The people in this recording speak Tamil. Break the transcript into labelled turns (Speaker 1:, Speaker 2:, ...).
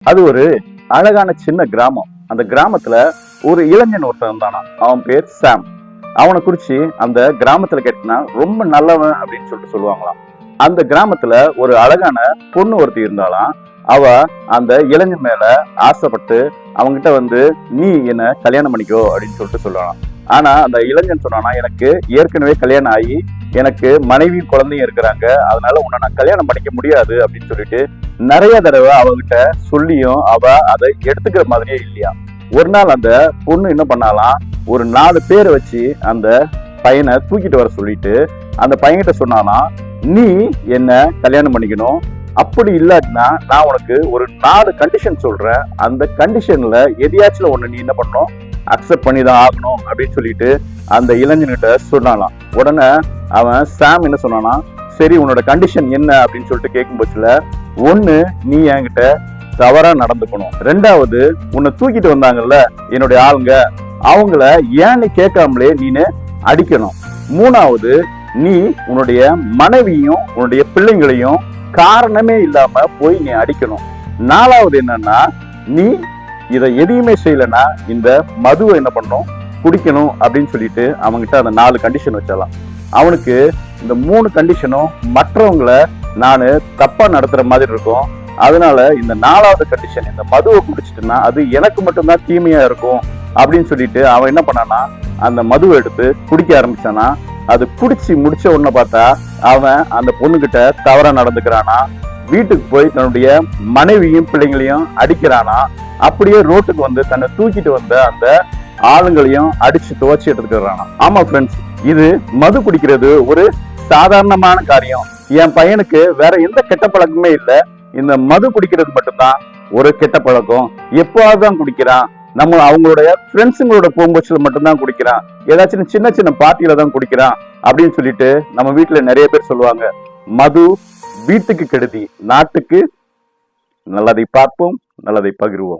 Speaker 1: அது ஒரு அழகான சின்ன கிராமம். அந்த கிராமத்துல ஒரு இளைஞன் ஒருத்தன் இருந்தானா. அவன் பேர் சாம். அவனை குறிச்சு அந்த கிராமத்துல கேட்டினா ரொம்ப நல்லவன் அப்படின்னு சொல்லிட்டு சொல்லுவாங்களாம். அந்த கிராமத்துல ஒரு அழகான பொண்ணு ஒருத்தி இருந்தாலாம். அவ அந்த இளைஞன் மேல ஆசைப்பட்டு அவங்கிட்ட வந்து நீ என்ன கல்யாணம் பண்ணிக்கோ அப்படின்னு சொல்லிட்டு சொல்லலாம். ஆனா அந்த இளைஞன் சொன்னானா, எனக்கு ஏற்கனவே கல்யாணம் ஆகி எனக்கு மனைவி குழந்தையும் இருக்கிறாங்க, அதனால உன்னை நான் கல்யாணம் பண்ணிக்க முடியாது அப்படின்னு சொல்லிட்டு நிறைய தடவை அவகிட்ட சொல்லியும் அவ அதை எடுத்துக்கிற மாதிரியே இல்லையா. ஒரு நாள் அந்த பொண்ணு என்ன பண்ணாலாம், ஒரு 4 பேரை வச்சு அந்த பையனை தூக்கிட்டு வர சொல்லிட்டு அந்த பையன்கிட்ட சொன்னாலாம், நீ என்ன கல்யாணம் பண்ணிக்கணும், அப்படி இல்லாட்டினா நான் உனக்கு ஒரு 4 கண்டிஷன் சொல்றேன், அந்த கண்டிஷன்ல எதையாச்சும் ஒண்ணு நீ என்ன பண்ணணும், அக்செப்ட் பண்ணி தான் ஆகணும் அப்படின்னு சொல்லிட்டு அந்த இளைஞன்கிட்ட சொன்னாலாம். உடனே அவன் சாம் என்ன சொன்னானா, சரி உன்னோட கண்டிஷன் என்ன அப்படின்னு சொல்லிட்டு கேட்கும் போச்சுல, ஒண்ணு நீ என்கிட்ட தவறா நடந்துக்கணும், 2வது உன்னை தூக்கிட்டு வந்தாங்கல்ல என்னுடைய ஆளுங்க, அவங்கள ஏன்னு கேட்காமலே நீனு அடிக்கணும், 3வது நீ உன்னுடைய மனைவியும் உன்னுடைய பிள்ளைங்களையும் காரணமே இல்லாம போய் நீ அடிக்கணும், 4வது என்னன்னா நீ இதை எதையுமே செய்யலன்னா இந்த மதுவை என்ன பண்ணும், குடிக்கணும் அப்படின்னு சொல்லிட்டு அவங்ககிட்ட அந்த 4 கண்டிஷன் வச்சாலாம். அவனுக்கு இந்த 3 கண்டிஷனும் மற்றவங்களை நான் தப்பா நடத்துற மாதிரி இருக்கும், அதனால இந்த 4வது கண்டிஷன் இந்த மதுவை குடிச்சிட்டுன்னா அது எனக்கு மட்டும்தான் தீமையா இருக்கும் அப்படின்னு சொல்லிட்டு அவன் என்ன பண்ணானா, அந்த மதுவை எடுத்து குடிக்க ஆரம்பிச்சானா. அது குடிச்சு முடிச்ச உடனே பார்த்தா அவன் அந்த பொண்ணுகிட்ட தவறா நடந்துக்கிறானா, வீட்டுக்கு போய் தன்னுடைய மனைவியும் பிள்ளைங்களையும் அடிக்கிறானா, அப்படியே ரோட்டுக்கு வந்து தன்னை தூக்கிட்டு வந்த அந்த ஆளுங்களையும் அடிச்சு துவச்சி எடுத்துக்கிறானா. ஆமா ஃப்ரெண்ட்ஸ், இது மது குடிக்கிறது ஒரு சாதாரணமான காரியம். என் பையனுக்கு வேற எந்த கெட்ட பழக்கமே இல்லை, இந்த மது குடிக்கிறது மட்டும்தான் ஒரு கெட்ட பழக்கம். எப்போதான் தான் குடிக்கிறான், நம்ம அவங்களுடைய ஃப்ரெண்ட்ஸுங்களோட போகும்போது மட்டும்தான் குடிக்கிறான், ஏதாச்சும் சின்ன சின்ன பார்ட்டியில தான் குடிக்கிறான் அப்படின்னு சொல்லிட்டு நம்ம வீட்டுல நிறைய பேர் சொல்லுவாங்க. மது வீட்டுக்கு கெடுதி, நாட்டுக்கு நல்லதை பார்ப்போம், நல்லதை பகிர்வோம்.